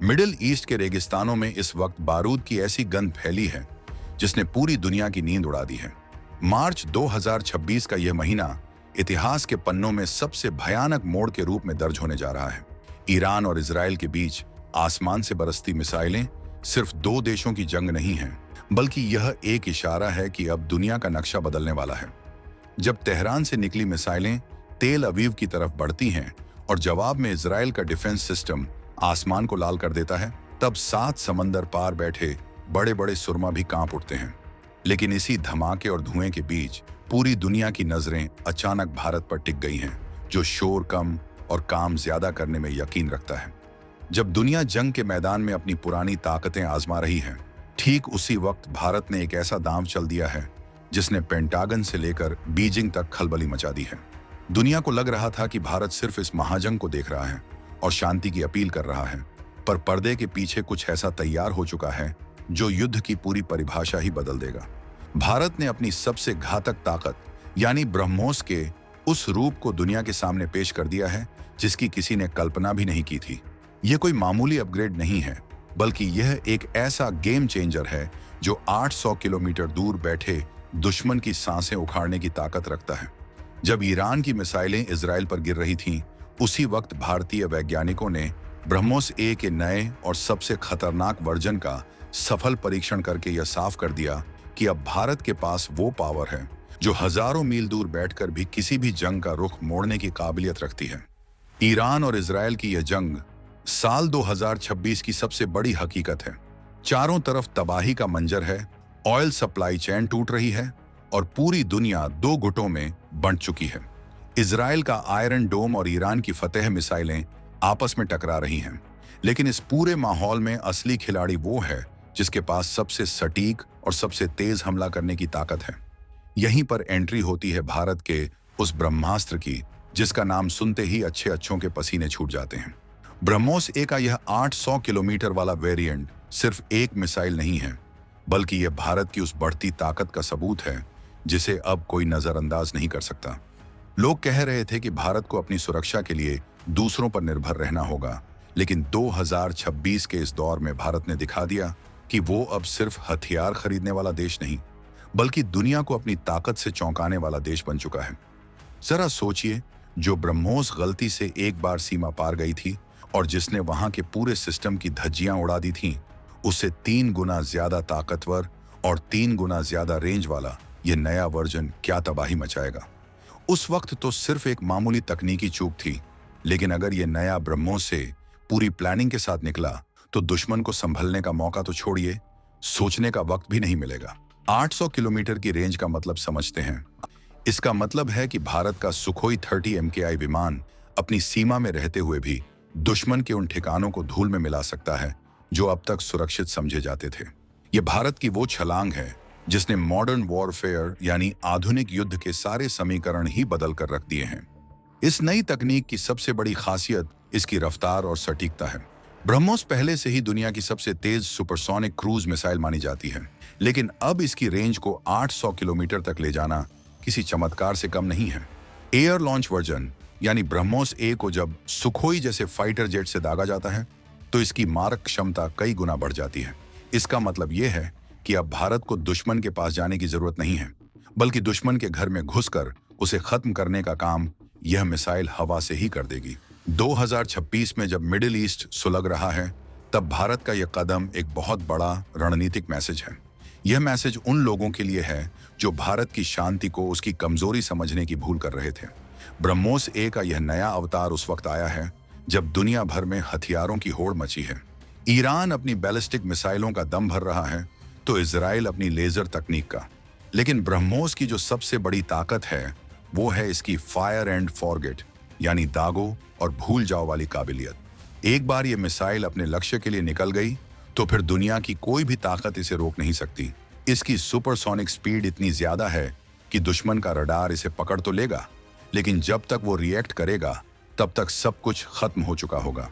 Middle east के रेगिस्तानों में इस वक्त बारूद की ऐसी गंध फैली है जिसने पूरी दुनिया की नींद उड़ा दी है। मार्च 2026 का यह महीना इतिहास के पन्नों में सबसे भयानक मोड़ के रूप में दर्ज होने जा रहा है। ईरान और इजराइल के बीच आसमान से बरसती मिसाइलें सिर्फ दो देशों की जंग नहीं है, बल्कि यह एक इशारा है कि अब दुनिया का नक्शा बदलने वाला है। जब तेहरान से निकली मिसाइलें तेल अवीव की तरफ बढ़ती हैं और जवाब में इजराइल का डिफेंस सिस्टम आसमान को लाल कर देता है, तब 7 समंदर पार बैठे बड़े बड़े सुरमा भी कांप उठते हैं। लेकिन इसी धमाके और धुएं के बीच पूरी दुनिया की नजरें अचानक भारत पर टिक गई हैं, जो शोर कम और काम ज्यादा करने में यकीन रखता है। जब दुनिया जंग के मैदान में अपनी पुरानी ताकतें आजमा रही है, ठीक उसी वक्त भारत ने एक ऐसा दांव चल दिया है जिसने पेंटागन से लेकर बीजिंग तक खलबली मचा दी है। दुनिया को लग रहा था कि भारत सिर्फ इस महाजंग को देख रहा है और शांति की अपील कर रहा है, पर पर्दे के पीछे कुछ ऐसा तैयार हो चुका है जो युद्ध की पूरी परिभाषा ही बदल देगा। भारत ने अपनी सबसे घातक ताकत यानी ब्रह्मोस के उस रूप को दुनिया के सामने पेश कर दिया है जिसकी किसी ने कल्पना भी नहीं की थी। यह कोई मामूली अपग्रेड नहीं है, बल्कि यह एक ऐसा गेम चेंजर है जो 800 किलोमीटर दूर बैठे दुश्मन की सांसें उखाड़ने की ताकत रखता है। जब ईरान की मिसाइलें इजराइल पर गिर रही थीं, उसी वक्त भारतीय वैज्ञानिकों ने ब्रह्मोस ए के नए और सबसे खतरनाक वर्जन का सफल परीक्षण करके यह साफ कर दिया कि अब भारत के पास वो पावर है जो हजारों मील दूर बैठकर भी किसी भी जंग का रुख मोड़ने की काबिलियत रखती है। ईरान और इजराइल की यह जंग साल 2026 की सबसे बड़ी हकीकत है। चारों तरफ तबाही का मंजर है, ऑयल सप्लाई चेन टूट रही है और पूरी दुनिया दो गुटों में बंट चुकी है। इजराइल का आयरन डोम और ईरान की फतेह मिसाइलें आपस में टकरा रही हैं, लेकिन इस पूरे माहौल में असली खिलाड़ी वो है जिसके पास सबसे सटीक और सबसे तेज हमला करने की ताकत है। यहीं पर एंट्री होती है भारत के उस ब्रह्मास्त्र की जिसका नाम सुनते ही अच्छे अच्छों के पसीने छूट जाते हैं। ब्रह्मोस ए का यह 800 किलोमीटर वाला वेरिएंट सिर्फ एक मिसाइल नहीं है, बल्कि यह भारत की उस बढ़ती ताकत का सबूत है जिसे अब कोई नजरअंदाज नहीं कर सकता। लोग कह रहे थे कि भारत को अपनी सुरक्षा के लिए दूसरों पर निर्भर रहना होगा, लेकिन 2026 के इस दौर में भारत ने दिखा दिया कि वो अब सिर्फ हथियार खरीदने वाला देश नहीं, बल्कि दुनिया को अपनी ताकत से चौंकाने वाला देश बन चुका है। जरा सोचिए, जो ब्रह्मोस गलती से एक बार सीमा पार गई थी और जिसने वहां के पूरे सिस्टम की धज्जियां उड़ा दी थीं, उससे 3 गुना ज्यादा ताकतवर और 3 गुना ज्यादा रेंज वाला ये नया वर्जन क्या तबाही मचाएगा। उस वक्त तो सिर्फ एक मामूली तकनीकी चूक थी, लेकिन अगर ये नया ब्रह्मोस से पूरी प्लानिंग के साथ निकला तो दुश्मन को संभलने का मौका तो छोड़िए, सोचने का वक्त भी नहीं मिलेगा। 800 किलोमीटर की रेंज का मतलब समझते हैं। इसका मतलब है कि भारत का सुखोई 30 MKI विमान अपनी सीमा में रहते हुए भी दुश्मन के उन ठिकानों को धूल में मिला सकता है जो अब तक सुरक्षित समझे जाते थे। ये भारत की वो छलांग है जिसने मॉडर्न वॉरफेयर यानी आधुनिक युद्ध के सारे समीकरण ही बदल कर रख दिए हैं। इस नई तकनीक की सबसे बड़ी खासियत इसकी रफ्तार और सटीकता है। ब्रह्मोस पहले से ही दुनिया की सबसे तेज सुपरसोनिक क्रूज मिसाइल मानी जाती है, लेकिन अब इसकी रेंज को 800 किलोमीटर तक ले जाना किसी चमत्कार से कम नहीं है। एयर लॉन्च वर्जन यानी ब्रह्मोस ए को जब सुखोई जैसे फाइटर जेट से दागा जाता है तो इसकी मारक क्षमता कई गुना बढ़ जाती है। इसका मतलब यह है कि अब भारत को दुश्मन के पास जाने की जरूरत नहीं है, बल्कि दुश्मन के घर में घुसकर उसे खत्म करने का काम यह मिसाइल हवा से ही कर देगी। 2026 में जब मिडिल ईस्ट सुलग रहा है, तब भारत का यह कदम एक बहुत बड़ा रणनीतिक मैसेज है। यह मैसेज उन लोगों के लिए है जो भारत की शांति को उसकी कमजोरी समझने की भूल कर रहे थे। ब्रह्मोस ए का यह नया अवतार उस वक्त आया है जब दुनिया भर में हथियारों की होड़ मची है। ईरान अपनी बैलिस्टिक मिसाइलों का दम भर रहा है तो इजराइल अपनी लेजर तकनीक का। लेकिन ब्रह्मोस की जो सबसे बड़ी ताकत है वो है इसकी फायर एंड फॉरगेट यानी दागो और भूल जाओ वाली काबिलियत। एक बार ये मिसाइल अपने लक्ष्य के लिए निकल गई तो फिर दुनिया की कोई भी ताकत इसे रोक नहीं सकती। इसकी सुपरसोनिक स्पीड इतनी ज्यादा है कि दुश्मन का रडार इसे पकड़ तो लेगा, लेकिन जब तक वो रिएक्ट करेगा तब तक सब कुछ खत्म हो चुका होगा।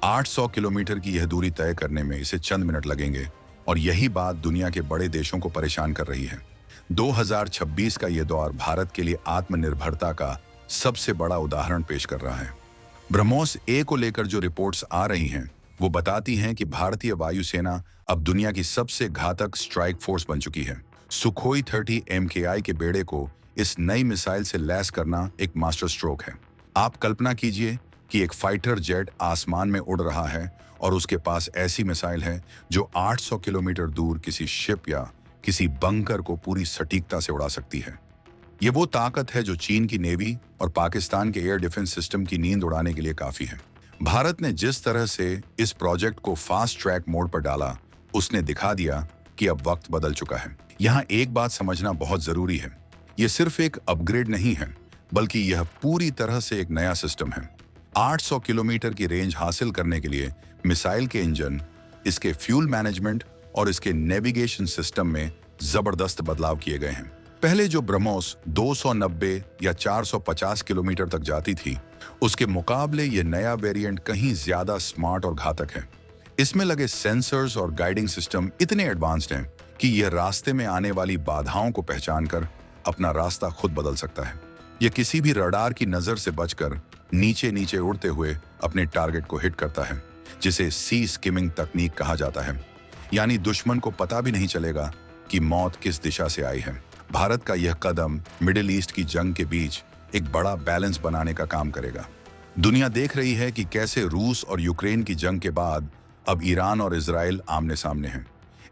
800 किलोमीटर की यह दूरी तय करने में इसे चंद मिनट लगेंगे और यही बात दुनिया के बड़े देशों को परेशान कर रही है। 2026 का यह दौर भारत के लिए आत्मनिर्भरता का सबसे बड़ा उदाहरण पेश कर रहा है। ब्रह्मोस ए को लेकर जो रिपोर्ट्स आ रही हैं वो बताती हैं कि भारतीय वायुसेना अब दुनिया की सबसे घातक स्ट्राइक फोर्स बन चुकी है। सुखोई 30 MKI के बेड़े को इस नई मिसाइल से लैस करना एक मास्टर स्ट्रोक है। आप कल्पना कीजिए कि एक फाइटर जेट आसमान में उड़ रहा है और उसके पास ऐसी मिसाइल है जो 800 किलोमीटर दूर किसी शिप या किसी बंकर को पूरी सटीकता से उड़ा सकती है। ये वो ताकत है जो चीन की नेवी और पाकिस्तान के एयर डिफेंस सिस्टम की नींद उड़ाने के लिए काफी है। भारत ने जिस तरह से इस प्रोजेक्ट को फास्ट ट्रैक मोड पर डाला, उसने दिखा दिया कि अब वक्त बदल चुका है। यहाँ एक बात समझना बहुत जरूरी है, ये सिर्फ एक अपग्रेड नहीं है, बल्कि यह पूरी तरह से एक नया सिस्टम है। 800 किलोमीटर की रेंज हासिल करने के लिए मिसाइल के इंजन, इसके फ्यूल मैनेजमेंट और इसके नेविगेशन सिस्टम में जबरदस्त बदलाव किए गए हैं। पहले जो ब्रह्मोस 290 या 450 किलोमीटर तक जाती थी, उसके मुकाबले ये नया वेरिएंट कहीं ज्यादा स्मार्ट और घातक है। इसमें लगे सेंसर्स और गाइडिंग सिस्टम इतने एडवांस्ड हैं कि यह रास्ते में आने वाली बाधाओं को पहचान कर अपना रास्ता खुद बदल सकता है। यह किसी भी रडार की नजर से बचकर नीचे नीचे उड़ते हुए अपने टारगेट को हिट करता है, जिसे सी स्किमिंग तकनीक कहा जाता है। यानी दुश्मन को पता भी नहीं चलेगा कि मौत किस दिशा से आई है। भारत का यह कदम मिडिल ईस्ट की जंग के बीच एक बड़ा बैलेंस बनाने का काम करेगा। दुनिया देख रही है कि कैसे रूस और यूक्रेन की जंग के बाद अब ईरान और इजराइल आमने सामने हैं।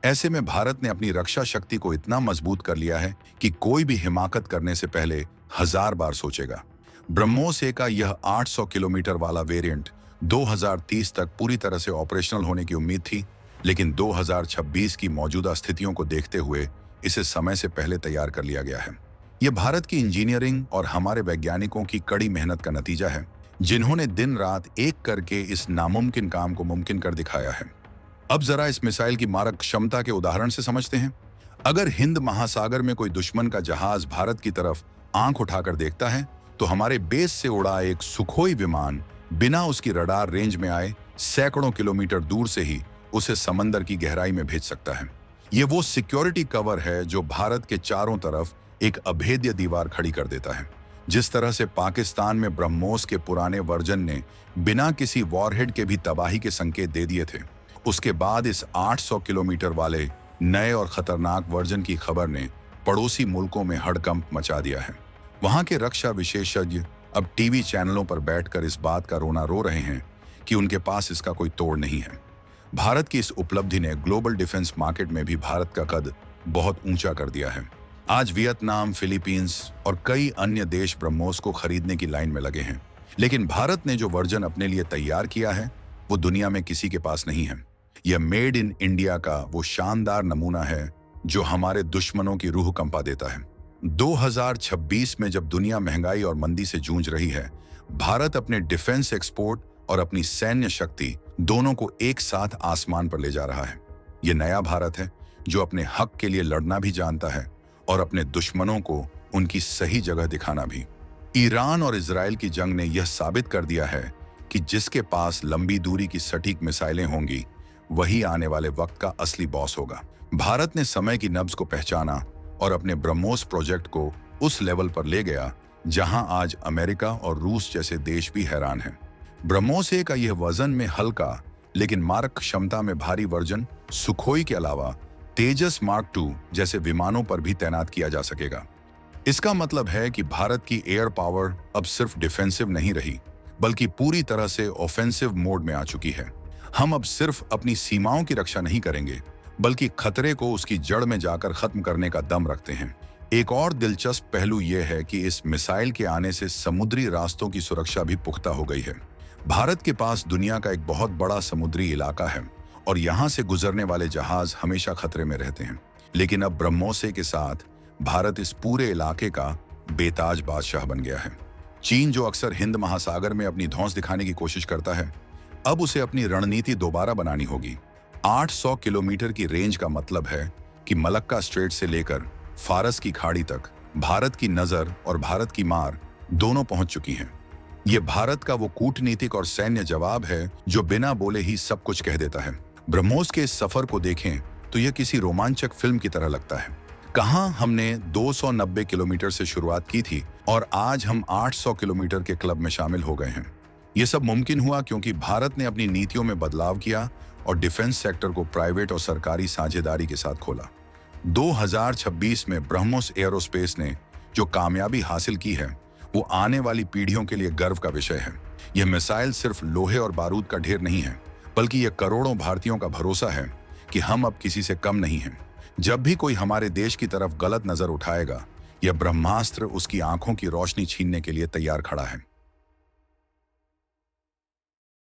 ऐसे में भारत ने अपनी रक्षा शक्ति को इतना मजबूत कर लिया है कि कोई भी हिमाकत करने से पहले 1000 बार सोचेगा। ब्रह्मोस का यह 800 किलोमीटर वाला वेरिएंट 2030 तक पूरी तरह से ऑपरेशनल होने की उम्मीद थी, लेकिन 2026 की मौजूदा स्थितियों को देखते हुए इसे समय से पहले तैयार कर लिया गया है। यह भारत की इंजीनियरिंग और हमारे वैज्ञानिकों की कड़ी मेहनत का नतीजा है, जिन्होंने दिन रात एक करके इस नामुमकिन काम को मुमकिन कर दिखाया है। अब जरा इस मिसाइल की मारक क्षमता के उदाहरण से समझते हैं। अगर हिंद महासागर में कोई दुश्मन का जहाज भारत की तरफ आंख उठाकर देखता है, तो हमारे बेस से उड़ा एक सुखोई विमान बिना उसकी रडार रेंज में आए सैकड़ों किलोमीटर दूर से ही उसे समंदर की गहराई में भेज सकता है। ये वो सिक्योरिटी कवर है जो भारत के चारों तरफ एक अभेद्य दीवार खड़ी कर देता है। जिस तरह से पाकिस्तान में ब्रह्मोस के पुराने वर्जन ने बिना किसी वॉरहेड के भी तबाही के संकेत दे दिए थे, उसके बाद इस 800 किलोमीटर वाले नए और खतरनाक वर्जन की खबर ने पड़ोसी मुल्कों में हड़कंप मचा दिया है। वहां के रक्षा विशेषज्ञ अब टीवी चैनलों पर बैठकर इस बात का रोना रो रहे हैं कि उनके पास इसका कोई तोड़ नहीं है। भारत की इस उपलब्धि ने ग्लोबल डिफेंस मार्केट में भी भारत का कद बहुत ऊंचा कर दिया है। आज वियतनाम, फिलीपींस और कई अन्य देश ब्रह्मोस को खरीदने की लाइन में लगे हैं, लेकिन भारत ने जो वर्जन अपने लिए तैयार किया है वो दुनिया में किसी के पास नहीं है। यह मेड इन इंडिया का वो शानदार नमूना है जो हमारे दुश्मनों की रूह कंपा देता है। 2026 में जब दुनिया महंगाई और मंदी से जूझ रही है, भारत अपने डिफेंस एक्सपोर्ट और अपनी सैन्य शक्ति दोनों को एक साथ आसमान पर ले जा रहा है। यह नया भारत है जो अपने हक के लिए लड़ना भी जानता है और अपने दुश्मनों को उनकी सही जगह दिखाना भी। ईरान और इजराइल की जंग ने यह साबित कर दिया है कि जिसके पास लंबी दूरी की सटीक मिसाइलें होंगी, वही आने वाले वक्त का असली बॉस होगा। भारत ने समय की नब्ज को पहचाना और अपने ब्रह्मोस प्रोजेक्ट को उस लेवल पर ले गया जहां आज अमेरिका और रूस जैसे देश भी हैरान हैं। ब्रह्मोस का यह वजन में हल्का लेकिन मारक क्षमता में भारी वर्जन सुखोई के अलावा तेजस मार्क 2 जैसे विमानों पर भी तैनात किया जा सकेगा। इसका मतलब है कि भारत की एयर पावर अब सिर्फ डिफेंसिव नहीं रही, बल्कि पूरी तरह से ऑफेंसिव मोड में आ चुकी है। हम अब सिर्फ अपनी सीमाओं की रक्षा नहीं करेंगे, बल्कि खतरे को उसकी जड़ में जाकर खत्म करने का दम रखते हैं। एक और दिलचस्प पहलू यह है कि इस मिसाइल के आने से समुद्री रास्तों की सुरक्षा भी पुख्ता हो गई है। भारत के पास दुनिया का एक बहुत बड़ा समुद्री इलाका है और यहाँ से गुजरने वाले जहाज हमेशा खतरे में रहते हैं। लेकिन अब ब्रह्मोस के साथ भारत इस पूरे इलाके का बेताज बादशाह बन गया है। चीन जो अक्सर हिंद महासागर में अपनी धौंस दिखाने की कोशिश करता है, अब उसे अपनी रणनीति दोबारा बनानी होगी। 800 किलोमीटर की रेंज का मतलब है कि मलक्का स्ट्रेट से लेकर फारस की खाड़ी तक भारत की नजर और भारत की मार दोनों पहुंच चुकी हैं। यह भारत का वो कूटनीतिक और सैन्य जवाब है जो बिना बोले ही सब कुछ कह देता है। ब्रह्मोस के इस सफर को देखें तो यह किसी रोमांचक फिल्म की तरह लगता है। कहां हमने 290 किलोमीटर से शुरुआत की थी और आज हम 800 किलोमीटर के क्लब में शामिल हो गए हैं। ये सब मुमकिन हुआ क्योंकि भारत ने अपनी नीतियों में बदलाव किया और डिफेंस सेक्टर को प्राइवेट और सरकारी साझेदारी के साथ खोला। 2026 में ब्रह्मोस एयरोस्पेस ने जो कामयाबी हासिल की है वो आने वाली पीढ़ियों के लिए गर्व का विषय है। यह मिसाइल सिर्फ लोहे और बारूद का ढेर नहीं है, बल्कि यह करोड़ों भारतीयों का भरोसा है कि हम अब किसी से कम नहीं हैं। जब भी कोई हमारे देश की तरफ गलत नजर उठाएगा, यह ब्रह्मास्त्र उसकी आंखों की रोशनी छीनने के लिए तैयार खड़ा है।